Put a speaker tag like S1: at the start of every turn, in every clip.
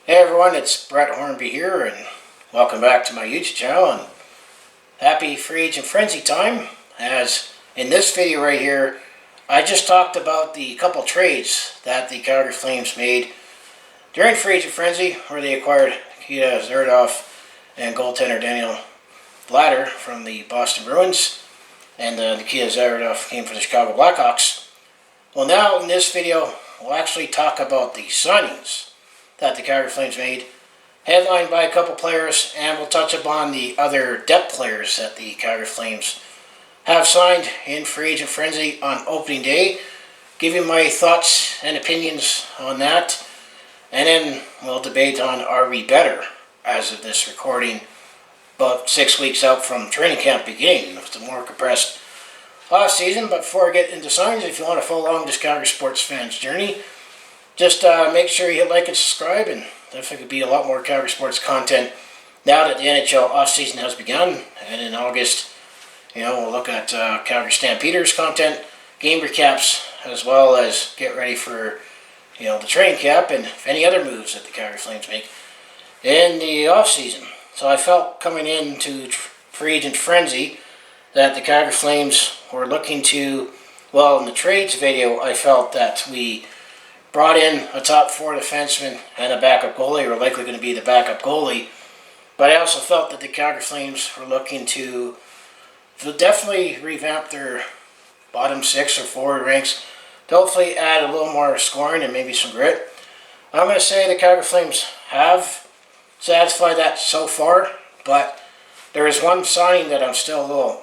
S1: Hey everyone, it's Brett Hornby here, and welcome back to my YouTube channel, and happy Free Agent Frenzy time. As in this video right here, I just talked about the couple trades that the Calgary Flames made during Free Agent Frenzy, where they acquired Nikita Zerdov and goaltender Daniel Blatter from the Boston Bruins, and Nikita Zerdov came from the Chicago Blackhawks. Well, now in this video, we'll actually talk about the signings that the Calgary Flames made, headlined by a couple players, and we'll touch upon the other depth players that the Calgary Flames have signed in Free Agent Frenzy on opening day, give you my thoughts and opinions on that, and then we'll debate on are we better as of this recording, about 6 weeks out from training camp beginning. It's a more compressed offseason. But before I get into signings, if you want to follow along this Calgary sports fans journey, just make sure you hit like and subscribe, and definitely could be a lot more Calgary sports content now that the NHL offseason has begun. And in August, we'll look at Calgary Stampeders content, game recaps, as well as get ready for, the training camp and any other moves that the Calgary Flames make in the offseason. So I felt coming into Free Agent Frenzy that the Calgary Flames were looking to, in the trades video, I felt that we brought in a top 4 defenseman and a backup goalie, or likely going to be the backup goalie. But I also felt that the Calgary Flames were looking to definitely revamp their bottom 6 or forward ranks to hopefully add a little more scoring and maybe some grit. I'm going to say the Calgary Flames have satisfied that so far, but there is one signing that I'm still a little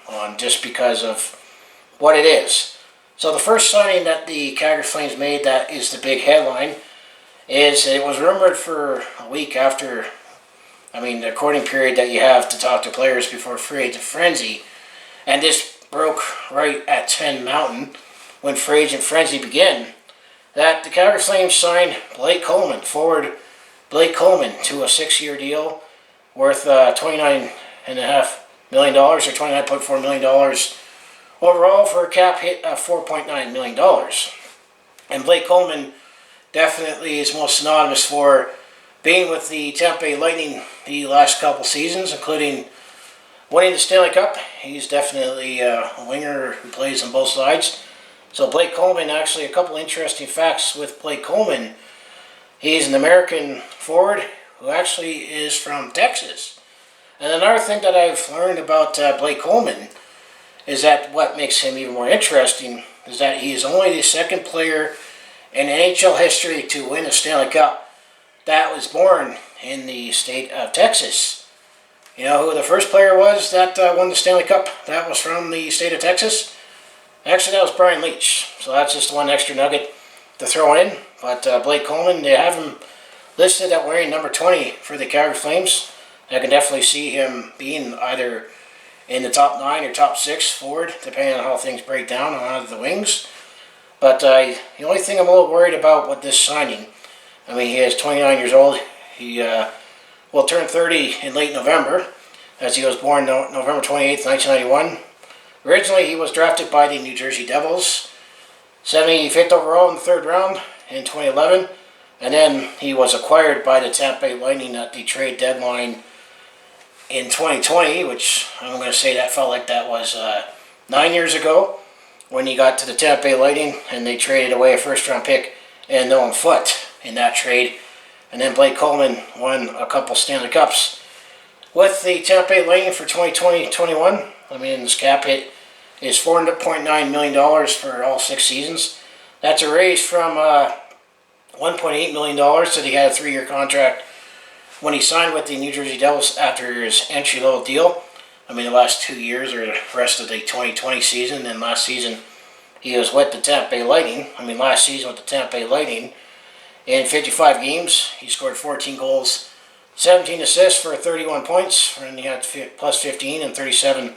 S1: on, just because of what it is. So the first signing that the Calgary Flames made, that is the big headline, is it was rumored for a week after, the recording period that you have to talk to players before Free Agent Frenzy, and this broke right at 10 Mountain when Free Agent Frenzy began, that the Calgary Flames signed Blake Coleman, forward Blake Coleman, to a 6-year deal worth $29.5 million, or $29.4 million overall, for a cap hit of $4.9 million. And Blake Coleman definitely is most synonymous for being with the Tampa Bay Lighting the last couple seasons, including winning the Stanley Cup. He's definitely a winger who plays on both sides. So Blake Coleman, actually a couple interesting facts with Blake Coleman. He's an American forward who actually is from Texas. And another thing that I've learned about Blake Coleman is that what makes him even more interesting is that he is only the second player in NHL history to win a Stanley Cup that was born in the state of Texas. You know who the first player was that won the Stanley Cup that was from the state of Texas? Actually, that was Brian Leetch. So that's just one extra nugget to throw in. But Blake Coleman, they have him listed at wearing number 20 for the Calgary Flames. I can definitely see him being either in the top 9 or top 6 forward, depending on how things break down on either the wings. But the only thing I'm a little worried about with this signing, he is 29 years old. He will turn 30 in late November, as he was born November 28th, 1991. Originally, he was drafted by the New Jersey Devils, 75th overall in the 3rd round in 2011. And then he was acquired by the Tampa Bay Lighting at the trade deadline in 2020, which I'm going to say that felt like that was 9 years ago, when he got to the Tampa Bay Lighting and they traded away a first-round pick and Nolan Foote in that trade. And then Blake Coleman won a couple Stanley Cups with the Tampa Bay Lighting for 2020-21. His cap hit is $4.9 million for all 6 seasons. That's a raise from $1.8 million that he had a 3-year contract when he signed with the New Jersey Devils after his entry-level deal. The last 2 years, or the rest of the 2020 season, and last season he was with the Tampa Bay Lighting. Last season with the Tampa Bay Lighting, in 55 games, he scored 14 goals, 17 assists for 31 points, and he had plus 15 and 37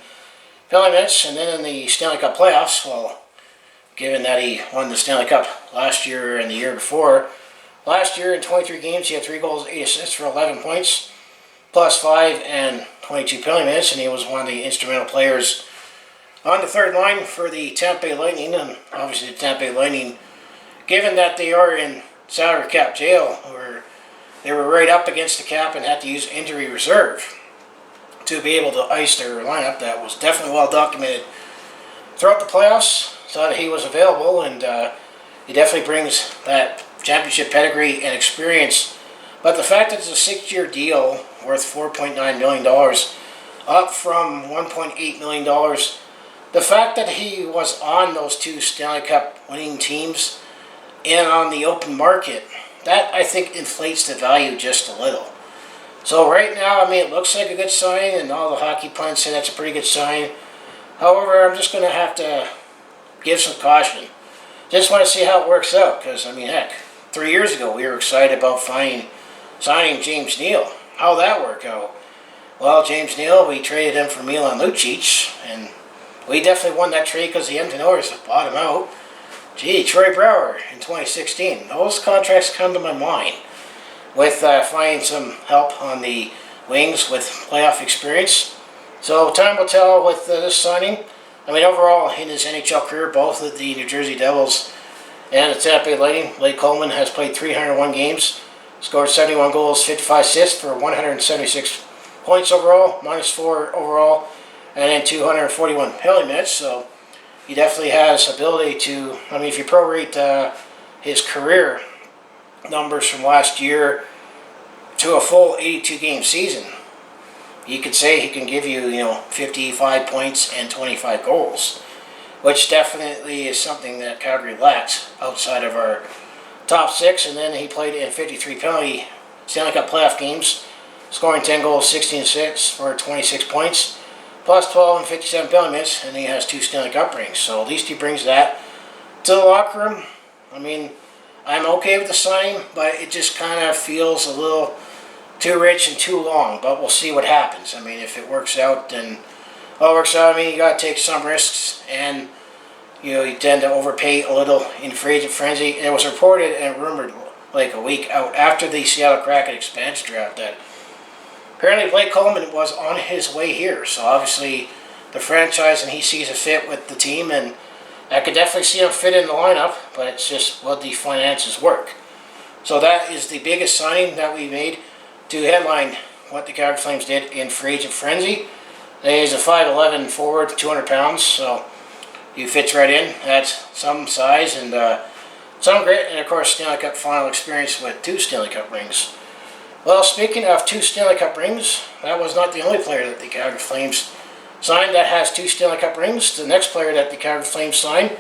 S1: penalty minutes. And then in the Stanley Cup playoffs, given that he won the Stanley Cup last year and the year before, last year in 23 games, he had 3 goals, 8 assists for 11 points, plus 5 and 22 penalty minutes, and he was one of the instrumental players on the 3rd line for the Tampa Bay Lightning. And obviously the Tampa Bay Lightning, given that they are in salary cap jail, or they were right up against the cap and had to use injury reserve to be able to ice their lineup. That was definitely well documented throughout the playoffs. So that he was available, and he definitely brings that championship pedigree and experience. But the fact that it's a 6-year deal worth $4.9 million, up from $1.8 million, the fact that he was on those 2 Stanley Cup winning teams and on the open market, that I think inflates the value just a little. So right now, I mean, it looks like a good sign, and all the hockey pundits say that's a pretty good sign. However, I'm just going to have to give some caution. Just want to see how it works out, because, I mean, heck, 3 years ago we were excited about signing James Neal. How'd that work out? Well, James Neal, we traded him for Milan Lucic, and we definitely won that trade because the Edmonton Oilers bought him out. Gee, Troy Brouwer in 2016. Those contracts come to my mind, with finding some help on the wings with playoff experience. So time will tell with this signing. I mean, overall, in his NHL career, both of the New Jersey Devils and the Tampa Bay Lighting, Blake Coleman has played 301 games, scored 71 goals, 55 assists for 176 points overall, -4 overall, and then 241 penalty minutes. So he definitely has ability to, I mean, if you prorate his career numbers from last year to a full 82-game season, you could say he can give you, 55 points and 25 goals, which definitely is something that Calgary lacks outside of our top 6. And then he played in 53 penalty Stanley Cup playoff games, scoring 10 goals, 16 assists for 26 points, plus 12 and 57 penalty minutes, and he has 2 Stanley Cup rings. So at least he brings that to the locker room. I mean, I'm okay with the signing, but it just kind of feels a little too rich and too long, but we'll see what happens. I mean, if it works out, then it works out. I mean, you got to take some risks, and you tend to overpay a little in free agent frenzy. And it was reported and rumored like a week out after the Seattle Kraken expansion draft that apparently Blake Coleman was on his way here. So obviously the franchise, and he sees a fit with the team, and I could definitely see him fit in the lineup, but it's just what the finances work. So that is the biggest signing that we made to headline what the Calgary Flames did in free agent frenzy. He's a 5'11" forward, 200 pounds, so he fits right in. That's some size and some grit, and of course Stanley Cup final experience with 2 Stanley Cup rings. Well, speaking of 2 Stanley Cup rings, that was not the only player that the Calgary Flames signed that has 2 Stanley Cup rings. The next player that the Calgary Flames signed,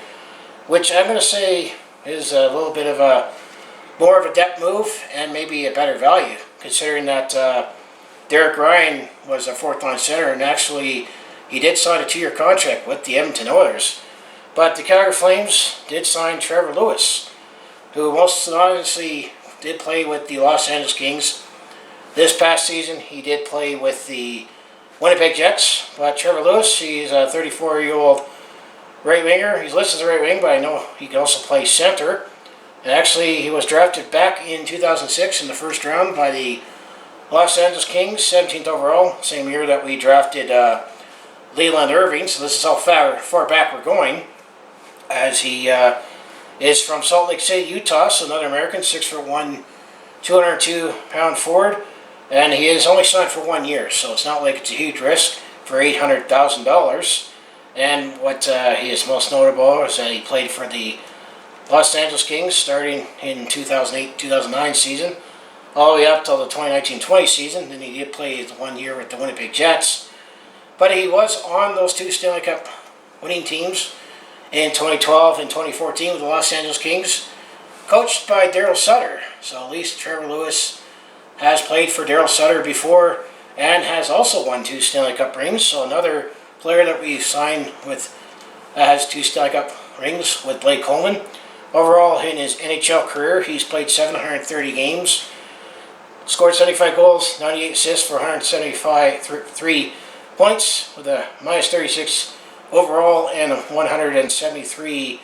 S1: which I'm going to say is a little bit of a more of a depth move and maybe a better value, considering that Derek Ryan was a 4th-line center, and actually he did sign a 2-year contract with the Edmonton Oilers. But the Calgary Flames did sign Trevor Lewis, who most honestly did play with the Los Angeles Kings. This past season, he did play with the Winnipeg Jets. But Trevor Lewis, he's a 34-year-old right winger. He's listed as a right wing, but I know he can also play center. And actually, he was drafted back in 2006 in the first round by the Los Angeles Kings, 17th overall, same year that we drafted Leland Irving. So this is how far back we're going, as he is from Salt Lake City, Utah, so another American, 6'1", 202-pound forward, and he is only signed for 1 year, so it's not like it's a huge risk for $800,000. And what he is most notable is that he played for the Los Angeles Kings starting in 2008-2009 season, all the way up till the 2019-20 season. Then he did play 1 year with the Winnipeg Jets. But he was on those 2 Stanley Cup winning teams in 2012 and 2014 with the Los Angeles Kings, coached by Darryl Sutter. So at least Trevor Lewis has played for Darryl Sutter before and has also won 2 Stanley Cup rings. So another player that we signed with has 2 Stanley Cup rings with Blake Coleman. Overall, in his NHL career, he's played 730 games, scored 75 goals, 98 assists for 173 points with a -36 overall and 173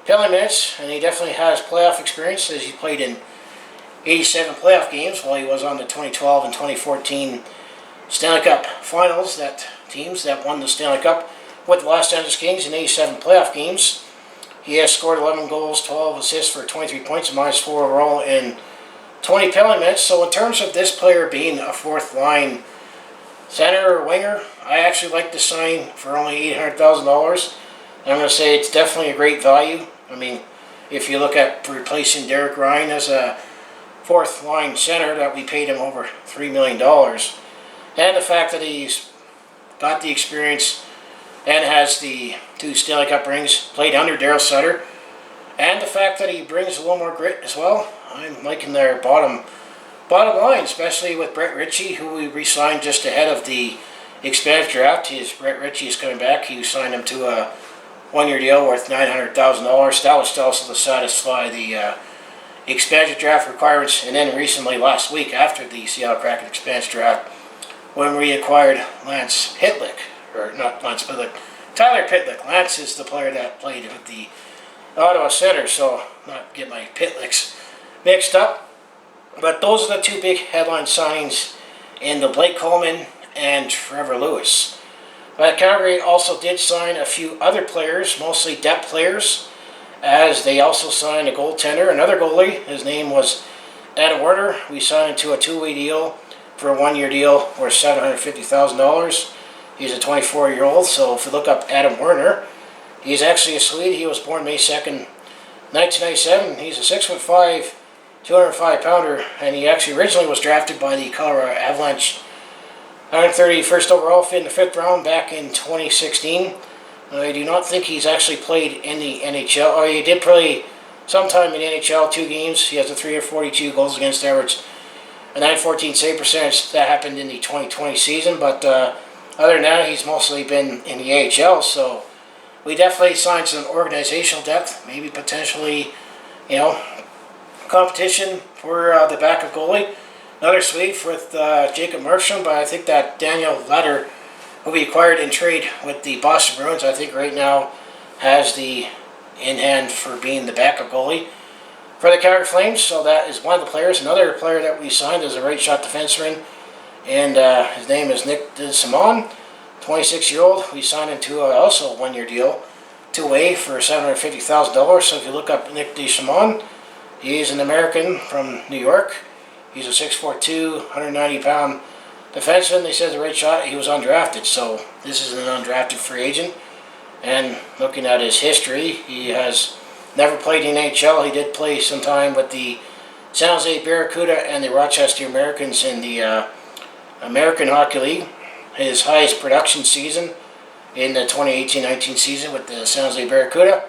S1: penalty minutes. And he definitely has playoff experience, as he played in 87 playoff games while he was on the 2012 and 2014 Stanley Cup finals, that teams that won the Stanley Cup with the Los Angeles Kings in 87 playoff games. He has scored 11 goals, 12 assists for 23 points, -4 overall, and 20 penalty minutes. So in terms of this player being a fourth line center or winger, I actually like to sign for only $800,000. I'm going to say it's definitely a great value. I mean, if you look at replacing Derek Ryan as a fourth line center, that we paid him over $3 million. And the fact that he's got the experience and has the 2 Stanley Cup rings, played under Darryl Sutter, and the fact that he brings a little more grit as well. I'm liking their bottom line, especially with Brett Ritchie, who we re-signed just ahead of the expansion draft. Brett Ritchie is coming back. He signed him to a one-year deal worth $900,000. That was also to satisfy the expansion draft requirements. And then recently, last week, after the Seattle Kraken expansion draft, when we acquired Lance Pitlick, or not Lance Pitlick, Tyler Pitlick. Lance is the player that played with the Ottawa Center, so not get my Pitlicks mixed up. But those are the 2 big headline signings in the Blake Coleman and Trevor Lewis. But Calgary also did sign a few other players, mostly depth players, as they also signed a goaltender, another goalie. His name was Adam Werner. We signed him to a 2-way deal for a 1-year deal worth $750,000. He's a 24-year-old, so if you look up Adam Werner, he's actually a Swede. He was born May 2nd, 1997. He's a 6'5", 205-pounder, and he actually originally was drafted by the Colorado Avalanche, 131st overall, in the 5th round back in 2016. I do not think he's actually played in the NHL. Oh, he did play sometime in the NHL, 2 games. He has a 342 goals against average, a 914 save percentage. That happened in the 2020 season, but other than that, he's mostly been in the AHL, so we definitely signed some organizational depth, maybe potentially, competition for the backup goalie. Another Swede with Jacob Markstrom, but I think that Daniel Letter, who we acquired in trade with the Boston Bruins, I think right now has the in hand for being the backup goalie for the Calgary Flames. So that is one of the players. Another player that we signed is a right shot defenseman, and his name is Nick Simone, 26-year-old. We signed him to also a 1-year deal, 2-way for $750,000. So if you look up Nick DeSimone, he's an American from New York. He's a 6'4", 190-pound defenseman. They said the right shot. He was undrafted, so this is an undrafted free agent. And looking at his history, he has never played in NHL. He did play some time with the San Jose Barracuda and the Rochester Americans in the American Hockey League. His highest production season in the 2018-19 season with the San Jose Barracuda.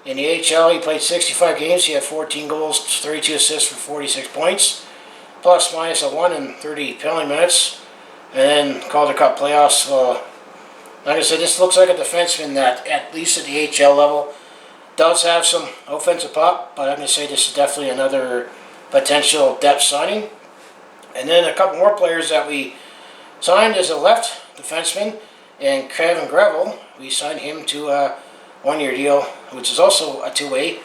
S1: In the AHL, he played 65 games. He had 14 goals, 32 assists for 46 points, plus minus a 1 in 30 penalty minutes. And then Calder Cup playoffs. Like I said, this looks like a defenseman that, at least at the AHL level, does have some offensive pop, but I'm going to say this is definitely another potential depth signing. And then a couple more players that we signed as a left defenseman, and Kevin Gravel. We signed him to a 1-year deal, which is also a 2-way,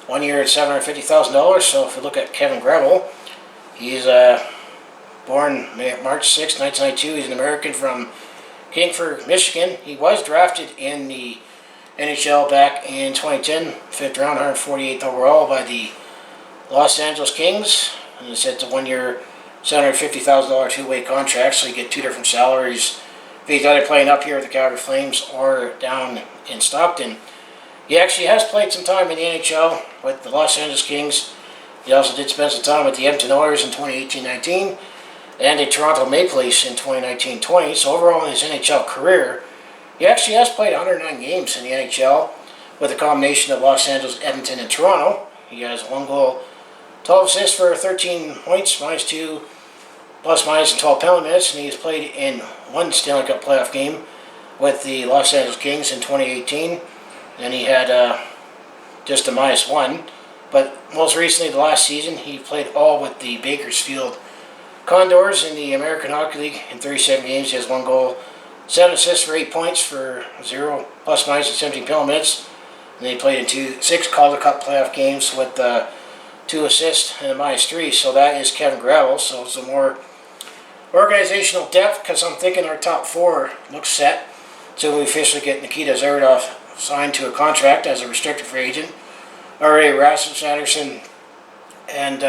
S1: 1 year at $750,000. So if you look at Kevin Gravel, he's born March 6, 1992. He's an American from Kingford, Michigan. He was drafted in the NHL back in 2010, 5th round, 148th overall by the Los Angeles Kings. And it's a 1-year, $750,000 2-way contract, so you get 2 different salaries if he's either playing up here with the Calgary Flames or down in Stockton. He actually has played some time in the NHL with the Los Angeles Kings. He also did spend some time with the Edmonton Oilers in 2018-19 and the Toronto Maple Leafs in 2019-20. So overall in his NHL career, he actually has played 109 games in the NHL with a combination of Los Angeles, Edmonton, and Toronto. He has 1 goal, 12 assists for 13 points, minus 2, plus minus, and 12 penalty minutes, and he has played in 1 Stanley Cup playoff game with the Los Angeles Kings in 2018, and he had just a minus 1. But most recently, the last season, he played all with the Bakersfield Condors in the American Hockey League in 37 games. He has 1 goal, 7 assists for 8 points for 0, plus minus, and 17 penalty minutes. And then he played in 6 Calder Cup playoff games with 2 assists and a minus 3. So that is Kevin Gravel. So it's a more organizational depth, because I'm thinking our top 4 looks set. So we officially get Nikita Zaradov signed to a contract as a restricted free agent. R.A. Rasmus Anderson and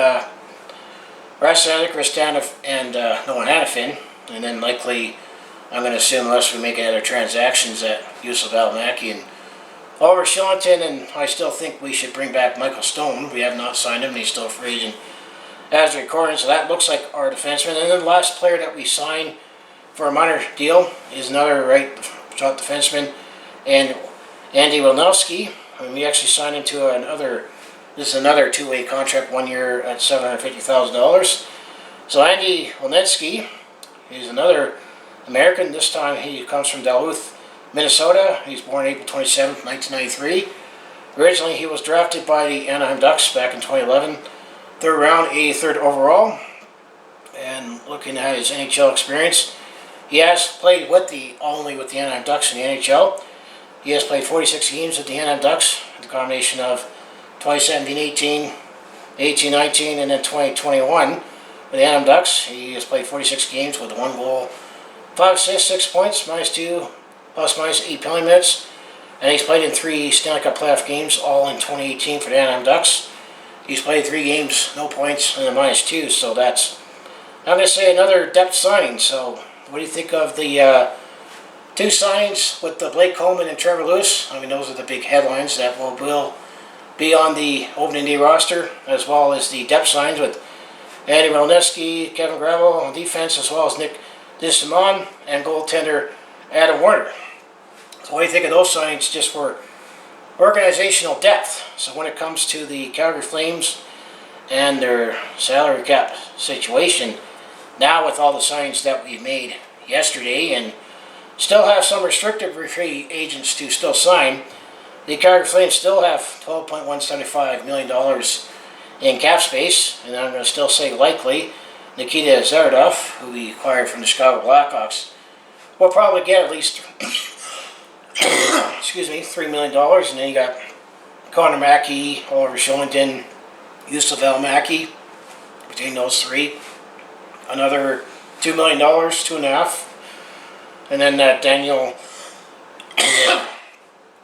S1: Rasadik, Ristanov, and Noah Hanifin. And then likely, I'm going to assume, unless we make any other transactions, that Yusuf Almaki and Oliver Shillington, and I still think we should bring back Michael Stone. We have not signed him, and he's still a free agent as a recording, so that looks like our defenseman. And then the last player that we signed for a minor deal is another right shot defenseman, and Andy Wilnowski. And we actually signed him to this is another two-way contract, 1 year at $750,000. So Andy Wilnowski is another American. This time he comes from Duluth, Minnesota. He's born April 27th, 1993. Originally he was drafted by the Anaheim Ducks back in 2011. Third round, 83rd overall. And looking at his NHL experience, he has played only with the Anaheim Ducks in the NHL. He has played 46 games with the Anaheim Ducks, the combination of 2017-18, 18-19, and then 2021 with the Anaheim Ducks. He has played 46 games with 1 goal, 5 assists, 6 points, -2, ±8 penalty minutes. And he's played in 3 Stanley Cup playoff games, all in 2018 for the Anaheim Ducks. He's played 3 games, no points, and a -2. So that's, I'm going to say, another depth signing. So what do you think of the 2 signings with the Blake Coleman and Trevor Lewis? I mean, those are the big headlines that will be on the opening day roster, as well as the depth signs with Andy Wilnowski, Kevin Gravel on defense, as well as Nick Simone and goaltender Adam Warner. So what do you think of those signings just for organizational depth? So when it comes to the Calgary Flames and their salary cap situation, now with all the signings that we made yesterday and still have some restricted free agents to still sign, the Calgary Flames still have $12.175 million in cap space, and I'm going to still say likely Nikita Zaradov, who we acquired from the Chicago Blackhawks, will probably get at least $3 million, and then you got Connor Mackey, Oliver Shillington, Yusuf Almaki. Between those 3, another $2 million, 2.5, and then that Daniel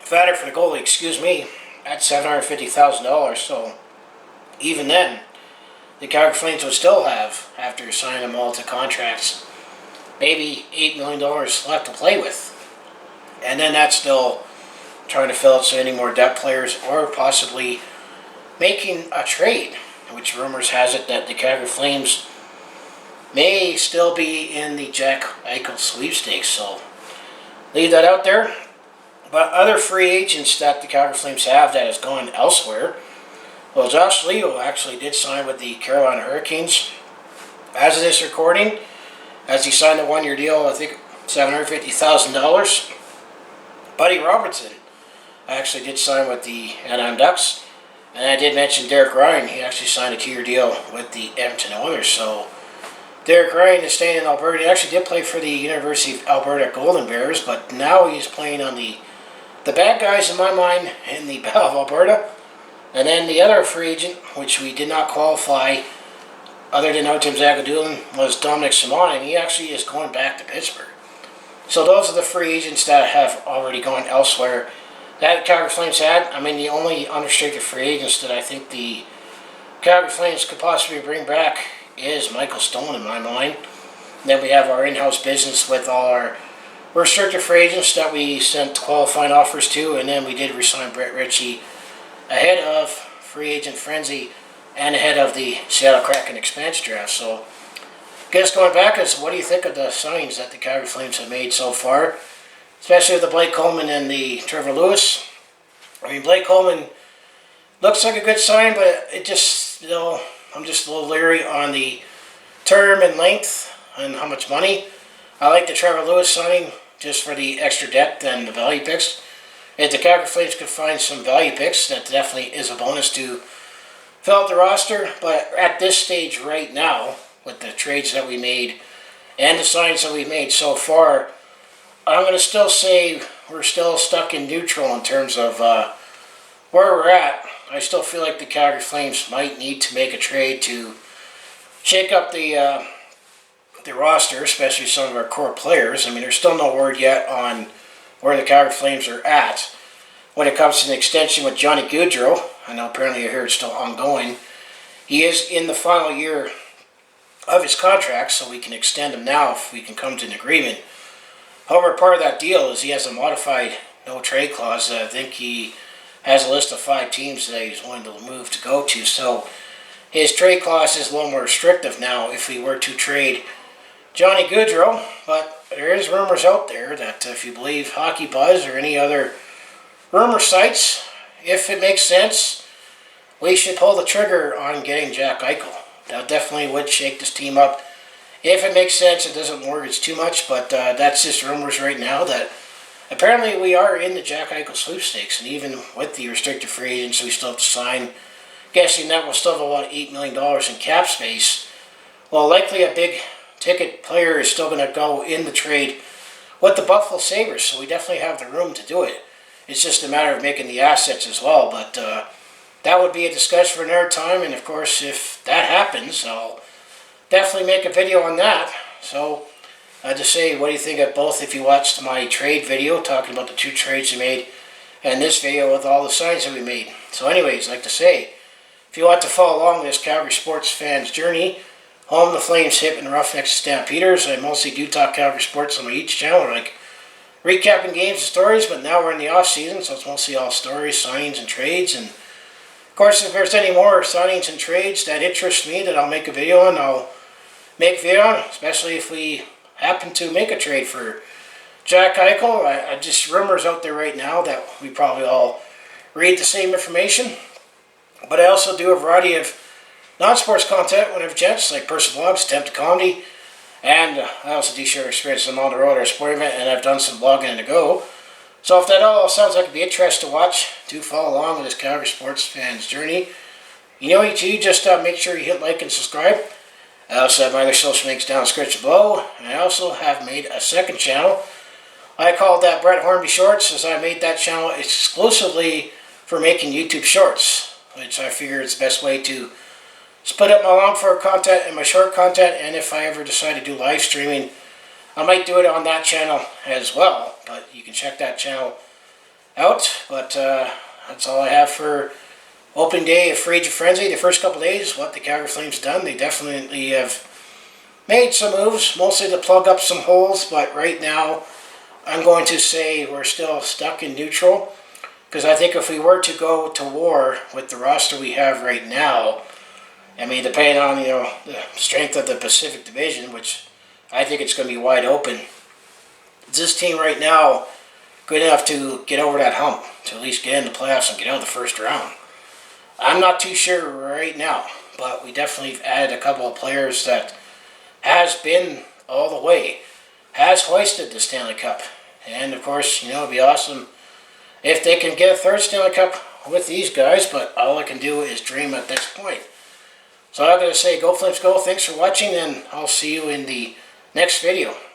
S1: Fatter for the goalie, at $750,000. So even then, the Calgary Flames would still have, after signing them all to contracts, maybe $8 million left to play with. And then that's still trying to fill out so any more depth players, or possibly making a trade, which rumors has it that the Calgary Flames may still be in the Jack Eichel sweepstakes. So leave that out there. But other free agents that the Calgary Flames have that has gone elsewhere, well, Josh Leo actually did sign with the Carolina Hurricanes as of this recording, as he signed a 1-year deal, I think $750,000. Buddy Robertson actually did sign with the Anaheim Ducks, and I did mention Derek Ryan. He actually signed a 2-year deal with the Edmonton Oilers. So Derek Ryan is staying in Alberta. He actually did play for the University of Alberta Golden Bears, but now he's playing on the bad guys, in my mind, in the Battle of Alberta. And then the other free agent, which we did not qualify, other than Artem Zagadulin, was Dominic Simone, and he actually is going back to Pittsburgh. So those are the free agents that have already gone elsewhere that Calgary Flames had. I mean, the only unrestricted free agents that I think the Calgary Flames could possibly bring back is Michael Stone, in my mind. And then we have our in-house business with all our restricted free agents that we sent qualifying offers to, and then we did resign Brett Ritchie ahead of Free Agent Frenzy and ahead of the Seattle Kraken expansion draft. So, guess going back is, what do you think of the signings that the Calgary Flames have made so far, especially with the Blake Coleman and the Trevor Lewis? I mean, Blake Coleman looks like a good sign, but it just, I'm just a little leery on the term and length and how much money. I like the Trevor Lewis signing just for the extra depth and the value picks. If the Calgary Flames could find some value picks, that definitely is a bonus to fill out the roster. But at this stage right now, with the trades that we made and the signings that we've made so far, I'm going to still say we're still stuck in neutral in terms of where we're at. I still feel like the Calgary Flames might need to make a trade to shake up the roster, especially some of our core players. I mean, there's still no word yet on where the Calgary Flames are at when it comes to an extension with Johnny Gaudreau. I know apparently I hear it's still ongoing. He is in the final year of his contract, so we can extend him now if we can come to an agreement. However, part of that deal is he has a modified no-trade clause that I think he has a list of 5 teams that he's willing to move to go to. So his trade clause is a little more restrictive now if we were to trade Johnny Gaudreau. But there is rumors out there that if you believe Hockey Buzz or any other rumor sites, if it makes sense, we should pull the trigger on getting Jack Eichel. That definitely would shake this team up. If it makes sense, it doesn't mortgage too much, but that's just rumors right now that apparently we are in the Jack Eichel sweepstakes, and even with the restricted free agents we still have to sign, guessing that we'll still have about $8 million in cap space. Well, likely a big ticket player is still going to go in the trade with the Buffalo Sabres, so we definitely have the room to do it. It's just a matter of making the assets as well, but that would be a discussion for another time, and of course if that happens, I'll definitely make a video on that. So just say, what do you think of both if you watched my trade video talking about the 2 trades we made, and this video with all the signs that we made. So anyways, like to say, if you want to follow along this Calgary sports fans journey, home the Flames hit and Roughnecks Stampeders, I mostly do talk Calgary sports on my each channel, like recapping games and stories, but now we're in the off-season, so it's mostly all stories, signings, and trades. And of course, if there's any more signings and trades that interest me that I'll make a video on, I'll make a video on, especially if we happen to make a trade for Jack Eichel. I just rumors out there right now that we probably all read the same information. But I also do a variety of non-sports content when I have a chance, like personal vlogs, attempt to comedy, and I also do share experiences on the road or a sporting event, and I've done some vlogging on the go. So if that all sounds like it'd be interesting to watch, do follow along with this Calgary sports fans journey. You know what you do, just make sure you hit like and subscribe. I also have my other social links down in the description below, and I also have made a second channel. I called that Brett Hornby Shorts, as I made that channel exclusively for making YouTube shorts, which I figure is the best way to split up my long form content and my short content. And if I ever decide to do live streaming, I might do it on that channel as well, but you can check that channel out. But that's all I have for opening day of Free Agent Frenzy. The first couple days, what the Calgary Flames have done, they definitely have made some moves, mostly to plug up some holes, but right now I'm going to say we're still stuck in neutral, because I think if we were to go to war with the roster we have right now, I mean, depending on the strength of the Pacific Division, which I think it's going to be wide open, is this team right now good enough to get over that hump, to at least get in the playoffs and get out of the first round? I'm not too sure right now, but we definitely added a couple of players that has been all the way, has hoisted the Stanley Cup. And of course, it'd be awesome if they can get a 3rd Stanley Cup with these guys, but all I can do is dream at this point. So I'm going to say, go Flames go. Thanks for watching, and I'll see you in the next video.